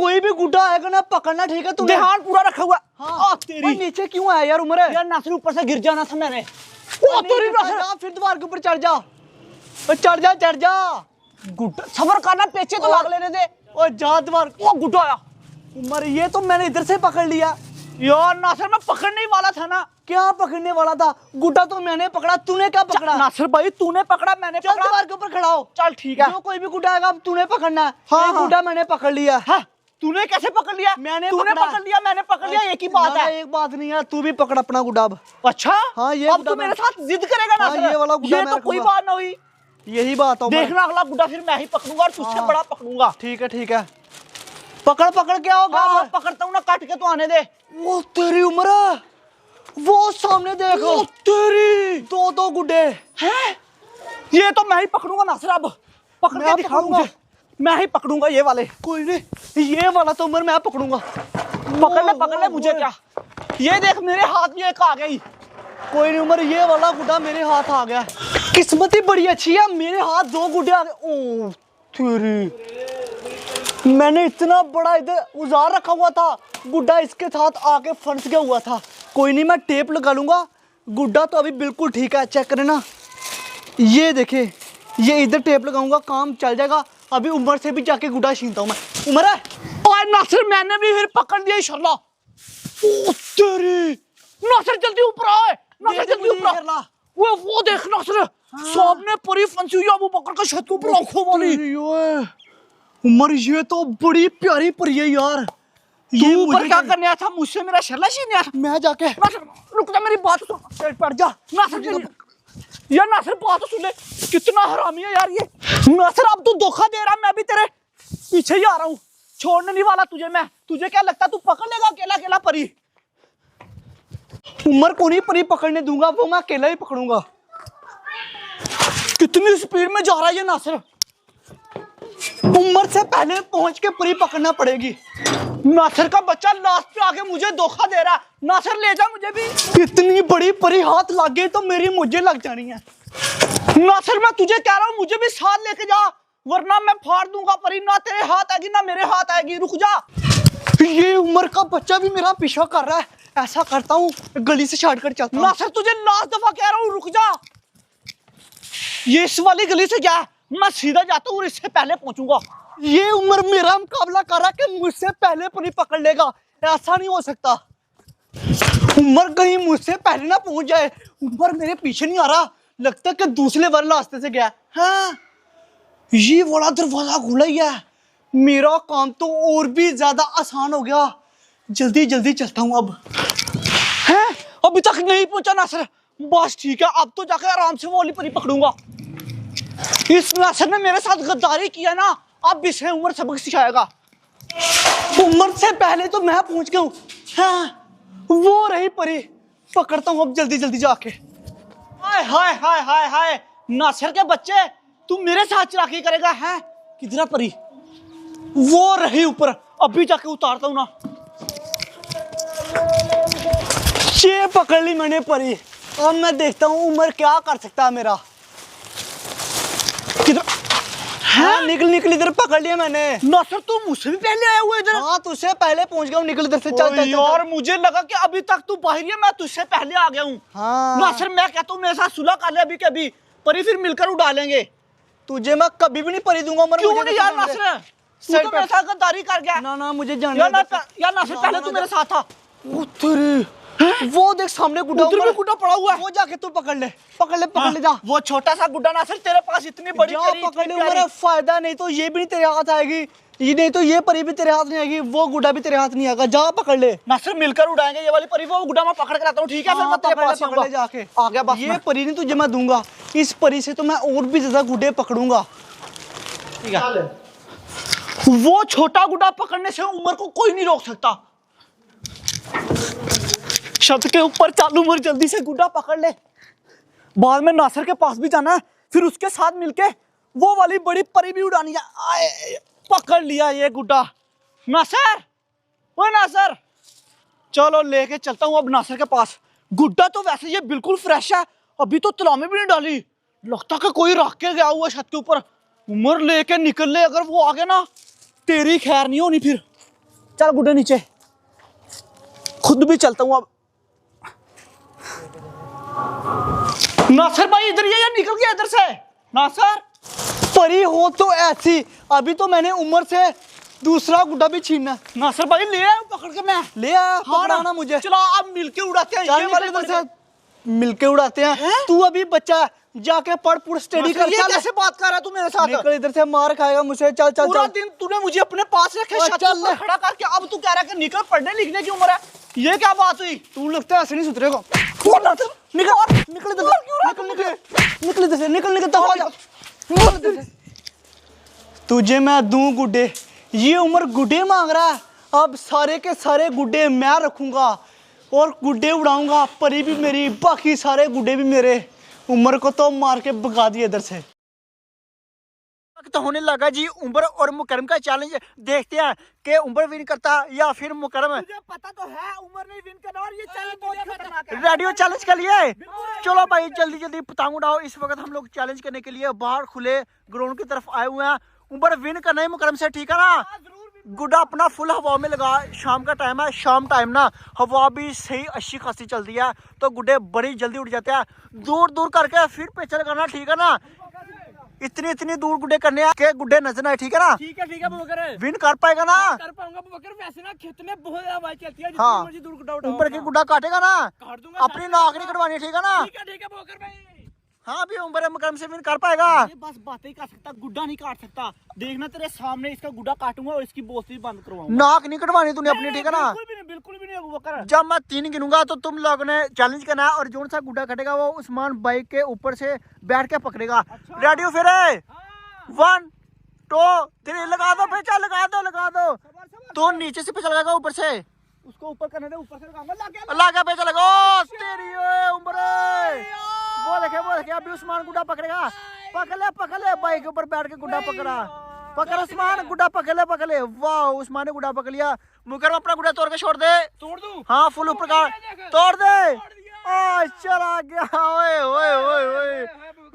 कोई भी गुड्डा आएगा ना पकड़ना, ठीक है? तू ध्यान पूरा रखा हुआ। हाँ तेरी नीचे क्यों आया यार उमर? यार नासिर ऊपर से गिर जाना था मैंने। ओ तेरी नासिर फिर दीवार के ऊपर चढ़ जा, चढ़ जा चढ़ जा। गुड्डा सबर करना, पेचे तो लाग लेने दे। ओ जा दीवार। ओ गुड्डा आया उमर, ये तो मैंने इधर से पकड़ लिया यार। नासिर मैं पकड़ने ही वाला था ना। क्या पकड़ने वाला था? गुड्डा तो मैंने पकड़ा, तूने क्या पकड़ा? नासिर भाई तूने पकड़ा, मैंने चल पकड़ा। दीवार के ऊपर खड़ा हो। चल ठीक है। जो कोई भी गुड्डा आएगा अब तूने पकड़ना है। हाँ, ये गुड्डा मैंने पकड़ लिया। हाँ, तूने कैसे पकड़ लिया? मैंने तूने पकड़ा। पकड़ लिया, मैंने पकड़ लिया, एक ही बात है। एक बात नहीं है, तू भी पकड़ अपना गुड्डा अब। अच्छा हाँ, ये अब गुड्डा तू मेरे साथ जिद करेगा ना? हाँ, ये वाला गुड्डा ये मैं तो कोई रखूंगा। बात ना हुई। यही बात है उमर। देखना अगला गुड्डा फिर मैं ही पकड़ूंगा और तुझसे बड़ा पकड़ूंगा। ठीक है ठीक है, पकड़ पकड़ क्या होगा? हाँ, पकड़ता हूँ ना, काट के तो आने दे। वो तेरी उम्र, वो सामने देखो। ओ तेरी, दो गुड्डे हैं? ये तो मैं ही पकड़ूंगा नासिर। अब पकड़ मैं के दिखाऊंगा पकड़ूंगा। मुझे। मैं ही पकड़ूंगा ये वाले। कोई नहीं, ये वाला तो उम्र मैं पकड़ूंगा। पकड़ ले मुझे क्या। ये देख मेरे हाथ में एक आ गई। कोई नहीं उम्र, ये वाला गुड्डा मेरे हाथ आ गया। किस्मत ही बड़ी अच्छी है, मेरे हाथ दो गुड्डे आ गए। ओ तेरी, मैंने इतना बड़ा इधर उजार रखा हुआ था, गुड्डा इसके साथ आके फंस गया हुआ था। कोई नहीं, मैं टेप लगा लूंगा। गुड्डा तो अभी बिल्कुल ठीक है, चेक करें ना। ये देखे, ये इधर टेप लगाऊंगा, काम चल जाएगा। अभी उमर से भी जाके गुड्डा छीनता हूँ मैं। उमर है और नासिर मैंने भी फिर पकड़ लिया इंशाल्लाह। ओ तेरी, नासिर जल्दी ऊपर आ। नासिर जल्दी ऊपर आ। वो देख नासिर, सामने परी फंसी हुई है अबू बकर का छत के ऊपर आंखों वाली। उमर ये तो बड़ी प्यारी परी है यार। ये ऊपर क्या करने आया था? मुझसे मेरा शर्ला छीनने आया था। मैं जाके नासिर रुक जा, मेरी बात सुन। पड़ जा। नासिर यार, नासिर बात तो सुन ले। कितना हरामी है यार ये। नासिर अब तू धोखा दे रहा, मैं भी तेरे पीछे ही आ रहा हूँ। छोड़ने नहीं वाला तुझे मैं। तुझे क्या लगता तू पकड़ लेगा अकेला अकेला परी? उमर को नहीं परी पकड़ने दूंगा, वो मैं अकेला ही पकड़ूंगा। कितनी स्पीड में जा रहा है ये नासिर। उमर से पहले पहुंच के परी पकड़ना पड़ेगी। नासिर का बच्चा लास्ट पे आके मुझे धोखा दे रहा है। नासिर ले जा मुझे भी। इतनी बड़ी परी हाथ लग गई तो मेरी मुझे लग जानी है। नासिर मैं तुझे कह रहा हूँ मुझे भी साथ लेके जा, वरना मैं फाड़ दूंगा परी। ना तेरे हाथ आएगी ना मेरे हाथ आएगी। रुक जा। ये उमर का बच्चा भी मेरा पीछा कर रहा है। ऐसा करता हूँ, गली से शॉर्टकट चलता हूँ। नासिर तुझे लास्ट दफा कह रहा हूँ, रुक जा। ये इस वाली गली से क्या, मैं सीधा जाता हूँ और इससे पहले पहुंचूंगा। ये उमर मेरा मुकाबला कर रहा है कि मुझसे पहले परी पकड़ लेगा। ऐसा नहीं हो सकता। उमर कहीं मुझसे पहले ना पहुंच जाए। उमर मेरे पीछे नहीं आ रहा, लगता है कि दूसरे वाले रास्ते से गया। हाँ, ये वाला दरवाजा खुला ही है। मेरा काम तो और भी ज्यादा आसान हो गया। जल्दी जल्दी चलता हूँ अब। हैं? अभी तक नहीं पहुंचा नासिर। बस ठीक है, अब तो जाकर आराम से वो वाली परी पकड़ूंगा। इस नासिर ने मेरे साथ गद्दारी किया ना, अब इसे उमर सबक सिखाएगा। उमर से पहले तो मैं पहुंच गया हूँ। हाँ, वो रही परी, पकड़ता हूँ अब जल्दी जल्दी जाके। हाय हाय हाय हाय हाय, नासिर के बच्चे, तू मेरे साथ चलाकी करेगा है? किधर परी? वो रही ऊपर, अभी जाके उतारता हूँ ना। ये पकड़ ली मैंने परी। अब मैं देखता हूँ उमर क्या कर सकता है मेरा। किधर? हाँ, निकल इधर पकड़ लिया मैंने। नासिर तू मुझसे भी पहले आया हुआ इधर। हाँ, तुझसे पहले पहुंच गया हूँ। निकल इधर से, चल चल यार मुझे लगा कि अभी तक तू बाहर है, मैं तुझसे पहले आ गया हूँ। हाँ नासिर मैं कहता हूँ मेरे साथ सुलह कर ले अभी के अभी, परी फिर मिलकर उड़ा लेंगे। तुझे मैं कभी भी नहीं परी दूंगा उमर। क्यों नहीं यार नासिर, तू तो मेरे साथ गद्दारी कर गया। ना मुझे जाने यार नासिर पहले तू मेरे साथ था। वो देख सामने गुड्डा, उधर भी गुड्डा पड़ा हुआ है। वो जाके तू पकड़ ले जा। वो छोटा सा गुड्डा नासिर तेरे पास इतनी बड़ी पकड़ ले उमर, फायदा नहीं तो ये भी नहीं तेरे हाथ आएगी, ये नहीं तो ये परी भी तेरे हाथ नहीं आएगी, वो गुड्डा भी तेरे हाथ नहीं आएगा। जा पकड़ ले। नासिर मिलकर उड़ाएंगे ये वाली परी, वो गुड्डा मैं पकड़ के लाता हूँ। ठीक है फिर मैं तेरे पास पकड़ ले जाके। आ गया बस। ये परी नहीं तुझे मैं दूंगा, इस परी से तो मैं और भी ज्यादा गुड्डे पकड़ूंगा। ठीक है, वो छोटा गुड्डा पकड़ने से उमर को कोई नहीं रोक सकता। छत के ऊपर चालू उमर, जल्दी से गुड्डा पकड़ ले। बाद में नासिर के पास भी जाना है, फिर उसके साथ मिलके वो वाली बड़ी परी भी उड़ानी है। पकड़ लिया ये गुड्डा। नासिर, ओए नासिर, चलो लेके चलता हूँ अब नासिर के पास। गुड्डा तो वैसे ये बिल्कुल फ्रेश है, अभी तो तलाव में भी नहीं डाली। लगता कि कोई रख के गया हुआ छत के ऊपर। उमर लेके निकल ले, अगर वो आ गया ना तेरी खैर नहीं होनी फिर। चल गुड्डे नीचे, खुद भी चलता हूँ अब। नासर भाई इधर ये निकल गया इधर से। नासर परी हो तो ऐसी, अभी तो मैंने उम्र से दूसरा गुड्डा भी छीना। नासर भाई ले आया पकड़ के, मैं ले आया, हाँ पकड़ाना मुझे। चलो अब मिलके उड़ाते हैं। चल ये निकल वाले इधर से, मिलके उड़ाते हैं। तू अभी बच्चा है, जाके पढ़ पूरा स्टडी कर। ये चल कैसे बात कर रहा है तू मेरे साथ? निकल इधर से, मार खाएगा मुझसे। चल चल पूरा चल। दिन तूने मुझे अपने पास रखे, चल, छत चल। पर खड़ा करके, अब तू कह रहा है कि निकल, पढ़ने लिखने की उम्र है। ये क्या बात हुई? तू लगता है ऐसे नहीं सुधरेगा। निकल निकल इधर से, निकल निकल निकल इधर से, निकल निकल दफा जा। निकल इधर से। तुझे मैं दूं गुड्डे, ये उम्र गुड्डे मांग रहा है। अब सारे के सारे गुड्डे मैं रखूंगा और गुड्डे उड़ाऊंगा। परी भी मेरी, बाकी सारे गुड्डे भी मेरे। उम्र को तो मार के भगा दिया इधर से। तो होने लगा जी उमर और मुकरम का चैलेंज। देखते हैं कि उमर विन करता या फिर मुकरम। मुझे पता तो है उमर नहीं विन करना, और ये चैलेंज बहुत खतरनाक है। रेडियो चैलेंज के लिए चलो भाई जल्दी जल्दी पतंग उड़ाओ। इस वक्त हम लोग चैलेंज करने के लिए बाहर खुले ग्राउंड की तरफ आए हुए हैं। उमर विन करना है मुकरम से, ठीक है ना? गुड्डा अपना फुल हवा में लगा। शाम का टाइम है, शाम टाइम ना हवा भी सही अच्छी खासी चलती है, तो गुड्डे बड़ी जल्दी उड़ जाते हैं। दूर दूर करके फिर पेचा लगाना, ठीक है ना? इतनी इतनी दूर गुड्डे करने के गुड्डे नजर आए, ठीक है ना? ठीक है बकर, विन कर पाएगा ना? कर पाऊंगा बकर। वैसे ना खेत में बहुत ज्यादा आवाज चलती है, हाँ। जितनी मर्जी दूर गुड्डा उठाओ। ऊपर की गुड्डा काटेगा ना? काट दूंगा, अपनी नाक नहीं कटवानी, ठीक है ना? ठीक है बकर भाई। हाँ भी उम्र मुकरम से विन कर पाएगा। ये बस बातें ही कर सकता, गुड्डा नहीं काट सकता। देखना तेरे सामने इसका गुड्डा काटूंगा और इसकी बोस्ती बंद करवाऊंगा। नाक नहीं कटवानी तूने अपनी, ठीक है ना? बिल्कुल भी नहीं अबू बकर। जब मैं 3 गिनूंगा तो तुम लोगों ने चैलेंज करना है, और जो सा गुड्डा कटेगा वो उस्मान बाइक के ऊपर से बैठ के पकड़ेगा। रेडियो फिर 1 2 3 लगा दो पेचा, लगा दो। तो नीचे से पेचा लगाएगा, ऊपर से उसको ऊपर करने दे, ऊपर से लगाऊंगा। लग गया। अल्लाह का पेचा लगाओ। तेरी ओए उम्र, वो देखे अभी उस्मान गुड्डा पकड़ेगा। पकड़ ले बाइक के ऊपर बैठ के गुड्डा पकड़ा। पकड़ उस्मान, गुड्डा पकड़ ले। वाह, उस्मान ने गुड्डा पकड़ लिया। मुकरम अपना गुड्डा तोड़ के छोड़ दे। तोड़ दूं? हाँ फुल ऊपर का तोड़ दे। चला गया। ओए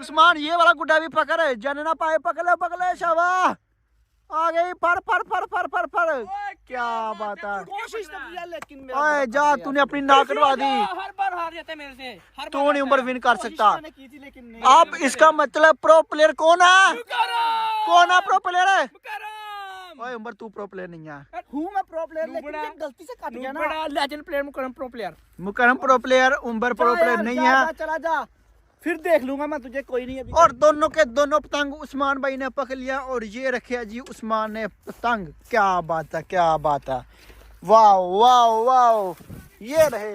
उस्मान ये वाला गुड्डा भी पकड़, जाने ना पाए। पकड़ ले शाबाश। आ गई, फर। क्या बात है। कोशिश तो किया लेकिन मेरा ओए बड़ा जा, फंस गया। तूने अपनी नाक कटवा दी। हर बार हार जाता है मेरे से, हर तू बार नहीं हारता उम्र है। विन कर कोशिश सकता। मैंने की थी लेकिन नहीं। अब इसका मतलब प्रो प्लेयर कौन है? कौन है प्रो प्लेयर है? ओए उम्र तू प्रो प्लेयर नहीं है। हूँ मैं प्रो प्लेयर, लेकिन ये गलती से कट गया ना। बड़ा लेजेंड प्लेयर मुकरम प्रो प्लेयर। मुकरम प्रो प्लेयर, उम्र प्रो प्लेयर नहीं है। चला जा, फिर देख लूंगा मैं तुझे, कोई नहीं अभी। और दोनों के दोनों पतंग उस्मान भाई ने पकड़ लिया, और ये रखे जी उस्मान ने पतंग। क्या बात है। वाह ये रहे।